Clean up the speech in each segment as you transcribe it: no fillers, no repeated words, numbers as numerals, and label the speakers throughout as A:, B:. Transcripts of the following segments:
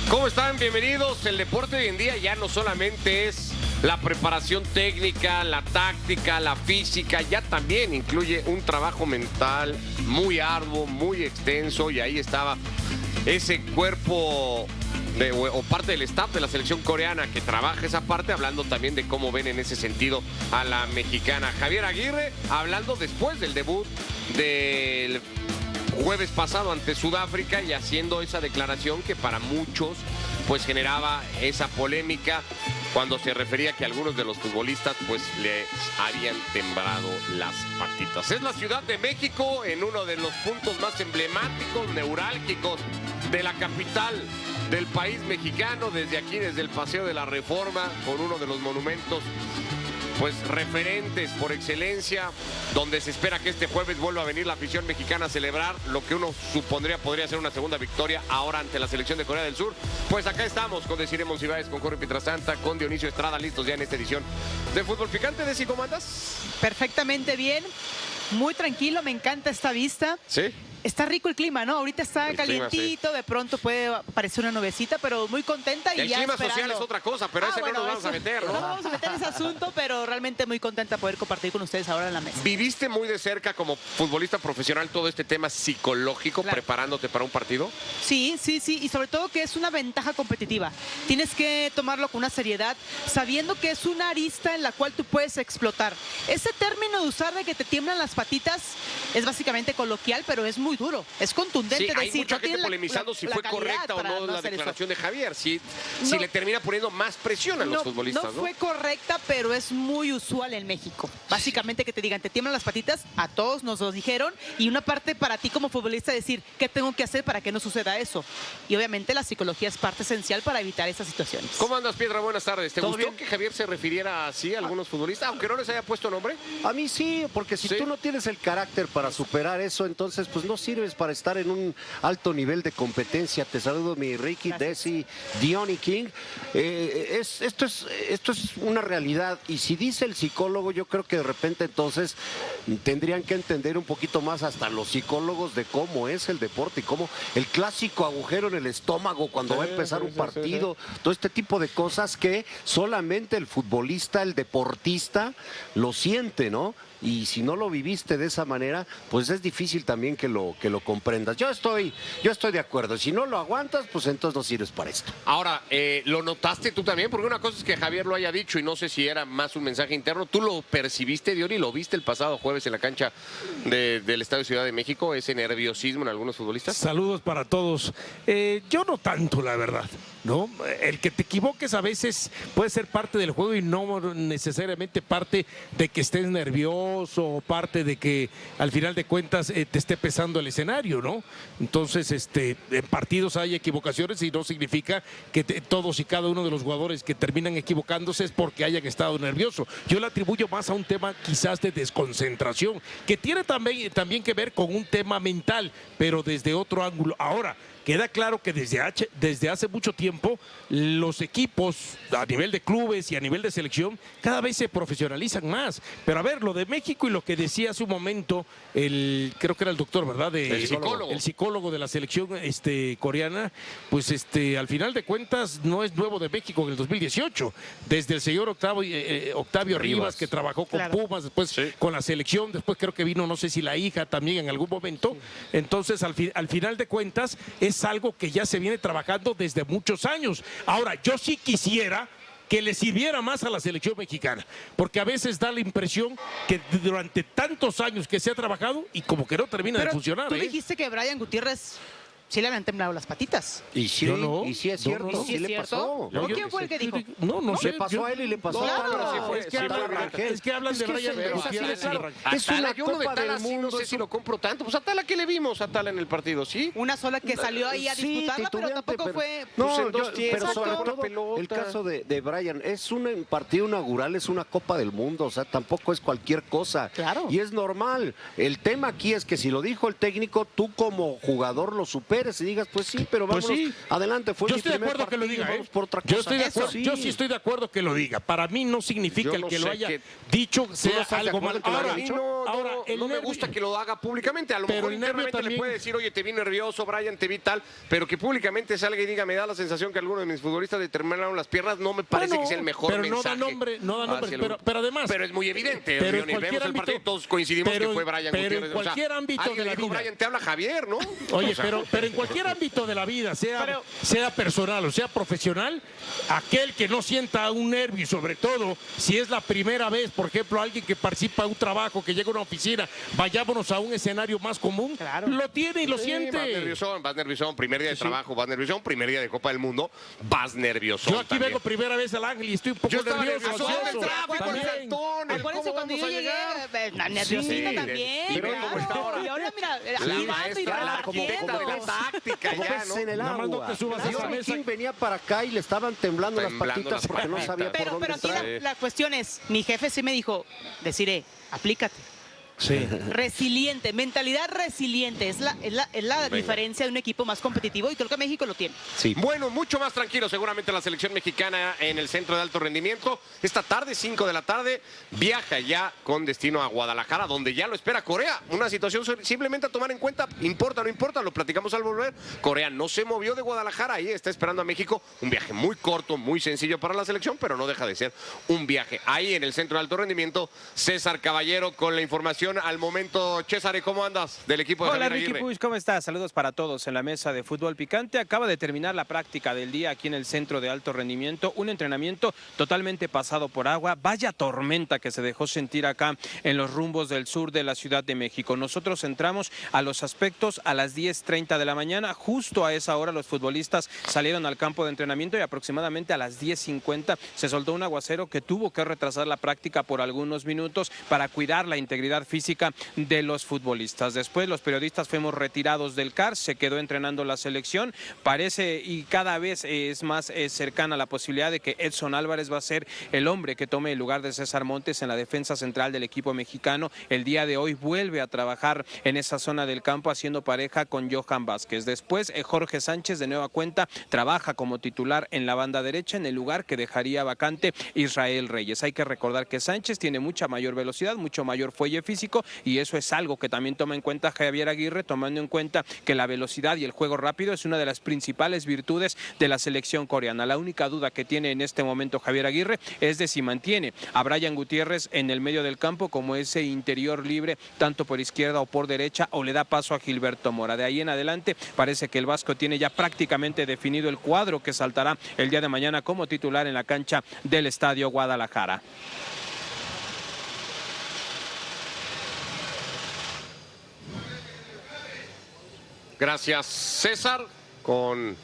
A: ¿Cómo están? Bienvenidos. El deporte hoy en día ya no solamente es la preparación técnica, la táctica, la física, ya también incluye un trabajo mental muy arduo, muy extenso, y ahí estaba ese cuerpo o parte del staff de la selección coreana que trabaja esa parte, hablando también de cómo ven en ese sentido a la mexicana. Javier Aguirre hablando después del debut del jueves pasado ante Sudáfrica y haciendo esa declaración que para muchos pues generaba esa polémica cuando se refería que algunos de los futbolistas pues les habían temblado las patitas. Es la Ciudad de México, en uno de los puntos más emblemáticos, neurálgicos de la capital del país mexicano, desde aquí, desde el Paseo de la Reforma, con uno de los monumentos pues referentes por excelencia, donde se espera que este jueves vuelva a venir la afición mexicana a celebrar lo que uno supondría podría ser una segunda victoria ahora ante la selección de Corea del Sur. Pues acá estamos con Desiree Monsiváis, con Jorge Pietrasanta, con Dionisio Estrada, listos ya en esta edición de Fútbol Picante. Desi, ¿cómo andas?
B: Perfectamente bien, muy tranquilo, me encanta esta vista.
A: Sí.
B: Está rico el clima, ¿no? Ahorita está calientito, sí. De pronto puede aparecer una nubecita, pero muy contenta y
A: el
B: ya
A: clima
B: esperando.
A: Social es otra cosa, pero ese
B: bueno,
A: no nos vamos a meter, ¿no?
B: No vamos a meter ese asunto, pero realmente muy contenta de poder compartir con ustedes ahora en la mesa.
A: ¿Viviste muy de cerca como futbolista profesional todo este tema psicológico, claro, preparándote para un partido?
B: Sí, y sobre todo que es una ventaja competitiva. Tienes que tomarlo con una seriedad, sabiendo que es una arista en la cual tú puedes explotar. Ese término de usar de que te tiemblan las patitas es básicamente coloquial, pero es muy duro, es contundente.
A: Sí, hay
B: decir,
A: mucha
B: no
A: gente polemizando si fue correcta o no la declaración de Javier, si le termina poniendo más presión a los futbolistas, ¿no?
B: No fue correcta, pero es muy usual en México. Básicamente que te digan, te tiemblan las patitas, a todos nos lo dijeron, y una parte para ti como futbolista decir, ¿qué tengo que hacer para que no suceda eso? Y obviamente la psicología es parte esencial para evitar esas situaciones.
A: ¿Cómo andas, Piedra? Buenas tardes. ¿Te gustó
C: bien?
A: Que Javier se refiriera así a algunos futbolistas, aunque no les haya puesto nombre?
C: A mí sí, porque si tú no tienes el carácter para superar eso, entonces pues no sirves para estar en un alto nivel de competencia. Te saludo, mi Ricky, Desi, Dion y King. Esto es una realidad, y si dice el psicólogo, yo creo que de repente entonces tendrían que entender un poquito más hasta los psicólogos de cómo es el deporte y cómo el clásico agujero en el estómago cuando va a empezar un partido, todo este tipo de cosas que solamente el futbolista, el deportista lo siente, ¿no? Y si no lo viviste de esa manera, pues es difícil también que lo comprendas. Yo estoy de acuerdo. Si no lo aguantas, pues entonces no sirves para esto.
A: Ahora, ¿lo notaste tú también? Porque una cosa es que Javier lo haya dicho y no sé si era más un mensaje interno. ¿Tú lo percibiste, Diony? ¿Lo viste el pasado jueves en la cancha del Estadio Ciudad de México? ¿Ese nerviosismo en algunos futbolistas?
D: Saludos para todos. Yo no tanto, la verdad, ¿no? El que te equivoques a veces puede ser parte del juego y no necesariamente parte de que estés nervioso o parte de que al final de cuentas te esté pesando el escenario, ¿no? Entonces, en partidos hay equivocaciones y no significa que todos y cada uno de los jugadores que terminan equivocándose es porque hayan estado nerviosos. Yo le atribuyo más a un tema quizás de desconcentración, que tiene también que ver con un tema mental, pero desde otro ángulo. Ahora, queda claro que desde hace mucho tiempo los equipos a nivel de clubes y a nivel de selección cada vez se profesionalizan más. Pero a ver, lo de México y lo que decía hace un momento, creo que era el doctor, ¿verdad?
A: El psicólogo.
D: El psicólogo de la selección coreana, pues al final de cuentas no es nuevo de México en el 2018. Desde el señor Octavio Rivas, que trabajó con Pumas, después con la selección, después creo que vino, no sé si la hija también en algún momento. Entonces, al final de cuentas, es algo que ya se viene trabajando desde muchos años. Ahora, yo sí quisiera que le sirviera más a la selección mexicana, porque a veces da la impresión que durante tantos años que se ha trabajado y como que no termina de funcionar.
B: Tú dijiste que Brian Gutiérrez sí le habían temblado las patitas.
C: Y sí,
D: no.
C: y sí es cierto,
B: ¿Y
C: sí
B: es
C: le
B: cierto?
C: pasó.
B: ¿Quién fue el que dijo?
D: No sé.
C: Le pasó a él y le pasó a
B: Claro.
C: Tala.
D: Es que hablan de Brian Gutiérrez.
C: Es una
A: yo uno de
C: copa
A: Tala
C: del
A: sí no
C: mundo.
A: sé si lo compro tanto. Pues a Tala, ¿qué le vimos a Tala en el partido? ¿Sí?
B: Una sola que salió ahí a disputarla, pero tampoco fue...
A: Pues en dos tiempos,
C: pero sobre
A: con la
C: todo
A: pelota.
C: el caso de Brian, es un partido inaugural, es una Copa del Mundo, o sea, tampoco es cualquier cosa.
B: Claro.
C: Y es normal. El tema aquí es que si lo dijo el técnico, tú como jugador lo superas. superes y digas, pues sí, pero
D: Pues
C: vámonos
D: sí.
C: adelante. Fue
D: Yo
C: mi
D: estoy de
C: primer
D: acuerdo que lo
C: partido,
D: diga,
C: vamos por otra cosa.
D: Yo estoy de acuerdo,
C: Sí.
D: yo sí estoy de acuerdo que lo diga. Para mí no significa
A: Yo
D: el
A: no
D: que lo
A: sé
D: haya
A: qué-
D: dicho
A: ¿Tú
D: sea
A: no estás de
D: algo
A: acuerdo
D: mal.
A: que lo haya
D: Ahora,
A: dicho?
D: ahora, el
A: no me
D: nervio-
A: gusta que lo haga públicamente. A lo
D: Pero
A: mejor
D: el nervio
A: internamente le
D: también-
A: puede decir, oye, te vi nervioso, Brian, te vi tal, pero que públicamente salga y diga, me da la sensación que algunos de mis futbolistas determinaron las piernas, no me parece
D: Bueno,
A: que sea el mejor
D: pero
A: mensaje.
D: no da nombre,
A: hacia el-
D: pero además.
A: Pero es muy evidente,
D: pero en
A: Leoni,
D: cualquier
A: vemos el
D: ámbito-
A: partido y todos coincidimos
D: pero-
A: que fue Brian
D: pero en
A: Gutiérrez. O sea,
D: cualquier ámbito
A: alguien
D: de la
A: le dijo,
D: vida.
A: Brian, te habla Javier, ¿no?
D: Oye,
A: O sea,
D: pero en cualquier ámbito de la vida,
B: Pero-
D: sea personal o sea profesional, aquel que no sienta un nervio y sobre todo si es la primera vez, por ejemplo, alguien que participa en un trabajo, que llega a una oficina, vayámonos a un escenario más común,
B: Claro.
D: lo tiene y lo
A: sí,
D: siente.
A: vas nerviosón, primer día de trabajo, vas nerviosón, primer día de Copa del Mundo, vas nerviosón.
D: Yo aquí
A: también.
D: vengo primera vez al Ángel y estoy un poco
A: Yo estaba
D: nervioso.
A: nervioso,
D: ansioso.
A: el tráfico, el
D: También.
A: cantón, el
B: Acuérdense
A: cómo
B: cuando
A: vamos
B: yo
A: a
B: llegué,
A: llegar.
B: nerviosita
A: Sí,
B: también.
A: y ve cómo está ahora.
B: Y ahora mira,
A: La
B: girando y
A: maestra, la arquitecta de la
B: repartiendo.
A: táctica
C: Como
A: ya,
C: ves
A: ¿no?
C: en el
D: Nada más
C: agua.
D: no te subas a esa
C: Leoni
D: mesa.
C: King venía para acá y le estaban temblando las
A: Temblando
C: patitas
A: las
C: porque no
A: patitas.
C: sabía por
B: Pero
C: dónde
B: aquí
C: entrar.
B: la cuestión es, mi jefe sí me dijo, deciré, aplícate.
D: Sí.
B: Resiliente, mentalidad resiliente, es la diferencia de un equipo más competitivo y creo que México lo tiene.
C: Sí.
A: Bueno, mucho más tranquilo seguramente la selección mexicana en el centro de alto rendimiento. Esta tarde, 5 de la tarde, viaja ya con destino a Guadalajara, donde ya lo espera Corea. Una situación simplemente a tomar en cuenta, importa o no importa, lo platicamos al volver. Corea no se movió de Guadalajara, ahí está esperando a México. Un viaje muy corto, muy sencillo para la selección, pero no deja de ser un viaje. Ahí en el centro de alto rendimiento, César Caballero con la información al momento. César, ¿cómo andas del equipo de
E: Hola
A: Javier
E: Ricky
A: Aguirre?
E: Puig, ¿cómo estás? Saludos para todos en la mesa de fútbol picante. Acaba de terminar la práctica del día aquí en el centro de alto rendimiento. Un entrenamiento totalmente pasado por agua. Vaya tormenta que se dejó sentir acá en los rumbos del sur de la Ciudad de México. Nosotros entramos a los aspectos a las 10:30 de la mañana. Justo a esa hora los futbolistas salieron al campo de entrenamiento y aproximadamente a las 10:50 se soltó un aguacero que tuvo que retrasar la práctica por algunos minutos para cuidar la integridad física de los futbolistas. Después los periodistas fuimos retirados del CAR, se quedó entrenando la selección. Parece y cada vez es más cercana la posibilidad de que Edson Álvarez va a ser el hombre que tome el lugar de César Montes en la defensa central del equipo mexicano. El día de hoy vuelve a trabajar en esa zona del campo haciendo pareja con Johan Vázquez. Después Jorge Sánchez de nueva cuenta trabaja como titular en la banda derecha en el lugar que dejaría vacante Israel Reyes. Hay que recordar que Sánchez tiene mucha mayor velocidad, mucho mayor fuelle físico y eso es algo que también toma en cuenta Javier Aguirre, tomando en cuenta que la velocidad y el juego rápido es una de las principales virtudes de la selección coreana. La única duda que tiene en este momento Javier Aguirre es de si mantiene a Brian Gutiérrez en el medio del campo como ese interior libre tanto por izquierda o por derecha o le da paso a Gilberto Mora. De ahí en adelante parece que el Vasco tiene ya prácticamente definido el cuadro que saltará el día de mañana como titular en la cancha del Estadio Guadalajara.
A: Gracias, César, con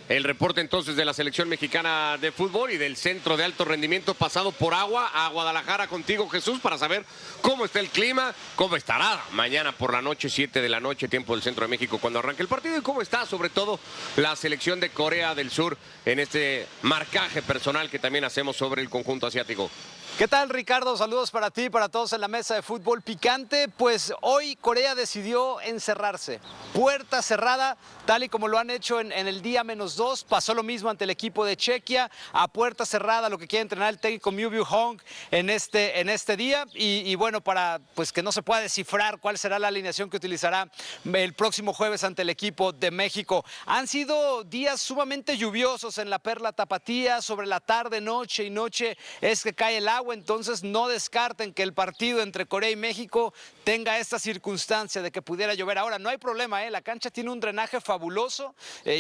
A: el reporte entonces de la selección mexicana de fútbol y del centro de alto rendimiento pasado por agua a Guadalajara contigo, Jesús, para saber cómo está el clima, cómo estará mañana por la noche, 7 de la noche, tiempo del centro de México, cuando arranque el partido, y cómo está sobre todo la selección de Corea del Sur en este marcaje personal que también hacemos sobre el conjunto asiático.
F: ¿Qué tal, Ricardo? Saludos para ti y para todos en la mesa de fútbol picante. Pues hoy Corea decidió encerrarse. Puerta cerrada, tal y como lo han hecho en el día -2. Pasó lo mismo ante el equipo de Chequia, a puerta cerrada, lo que quiere entrenar el técnico Miu Byu Hong en este día. Y bueno, para pues que no se pueda descifrar cuál será la alineación que utilizará el próximo jueves ante el equipo de México. Han sido días sumamente lluviosos en la Perla Tapatía, sobre la tarde, noche y noche es que cae el agua. Entonces no descarten que el partido entre Corea y México tenga esta circunstancia de que pudiera llover. Ahora, no hay problema, la cancha tiene un drenaje fabuloso,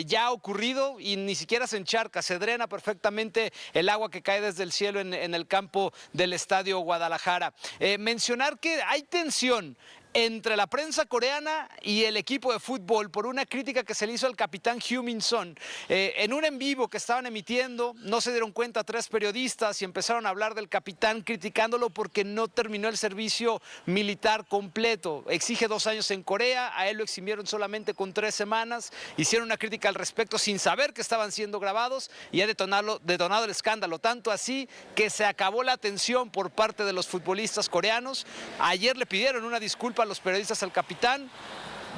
F: ya ha ocurrido y ni siquiera se encharca, se drena perfectamente el agua que cae desde el cielo en el campo del Estadio Guadalajara. Mencionar que hay tensión entre la prensa coreana y el equipo de fútbol por una crítica que se le hizo al capitán Heung-min Son. En un en vivo que estaban emitiendo, no se dieron cuenta 3 periodistas y empezaron a hablar del capitán criticándolo porque no terminó el servicio militar completo. Exige 2 años en Corea, a él lo eximieron solamente con 3 semanas, hicieron una crítica al respecto sin saber que estaban siendo grabados y ha detonado el escándalo, tanto así que se acabó la atención por parte de los futbolistas coreanos. Ayer le pidieron una disculpa a los periodistas al capitán.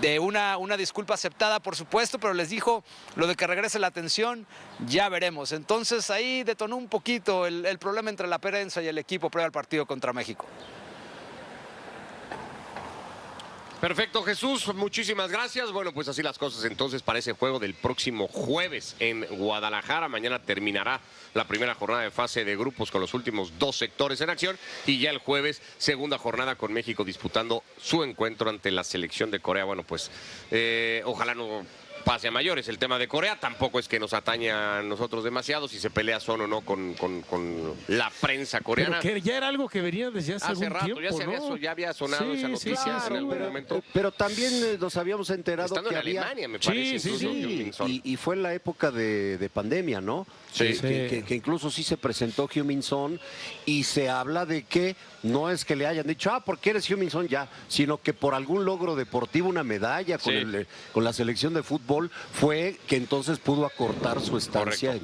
F: de una disculpa aceptada, por supuesto, pero les dijo lo de que regrese la atención, ya veremos. Entonces ahí detonó un poquito el problema entre la prensa y el equipo previo al partido contra México.
A: Perfecto, Jesús, muchísimas gracias. Bueno, pues así las cosas entonces para ese juego del próximo jueves en Guadalajara. Mañana terminará la primera jornada de fase de grupos con los últimos 2 sectores en acción y ya el jueves segunda jornada con México disputando su encuentro ante la selección de Corea. Bueno, pues ojalá no pase a mayores el tema de Corea, tampoco es que nos atañe a nosotros demasiado si se pelea son o no con la prensa coreana.
D: Pero que ya era algo que venía desde hace algún
A: rato,
D: tiempo,
A: ya había sonado esa noticia en algún momento.
C: Pero también nos habíamos enterado
A: estando
C: que
A: en
C: había...
A: Alemania, me parece.
C: Y fue en la época de pandemia, ¿no?
A: Sí.
C: Que incluso sí se presentó Heung-min Son y se habla de que no es que le hayan dicho, porque eres Heung-min Son ya, sino que por algún logro deportivo, una medalla con la selección de fútbol, fue que entonces pudo acortar su estancia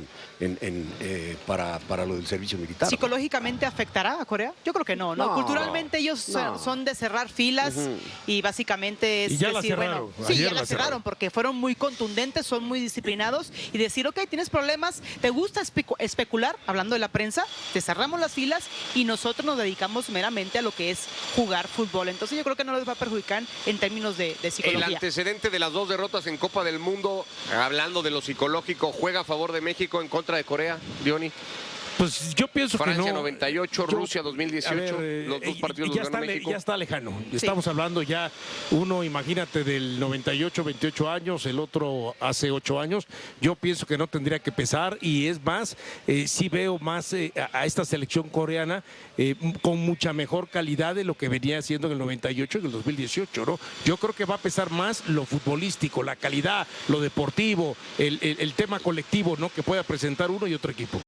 C: para lo del servicio militar.
B: ¿Psicológicamente afectará a Corea? Yo creo que no. Culturalmente ellos son de cerrar filas y básicamente es
D: y ya
B: decir,
D: bueno,
B: sí, ya la cerraron porque fueron muy contundentes, son muy disciplinados y decir, ok, tienes problemas, te gusta especular, hablando de la prensa, te cerramos las filas y nosotros nos dedicamos meramente a lo que es jugar fútbol. Entonces yo creo que no les va a perjudicar en términos de psicología.
A: El antecedente de las 2 derrotas en Copa del Mundo, hablando de lo psicológico, ¿juega a favor de México en contra de Corea, Diony?
D: Pues yo pienso
A: Francia
D: que no.
A: 98, Rusia 2018, los 2 partidos los ganó México.
D: Ya está lejano. Estamos hablando ya, uno, imagínate, del 98, 28 años, el otro hace 8 años. Yo pienso que no tendría que pesar y es más, sí veo más a esta selección coreana con mucha mejor calidad de lo que venía haciendo en el 98 y en el 2018, ¿no? Yo creo que va a pesar más lo futbolístico, la calidad, lo deportivo, el tema colectivo, ¿no? Que pueda presentar uno y otro equipo.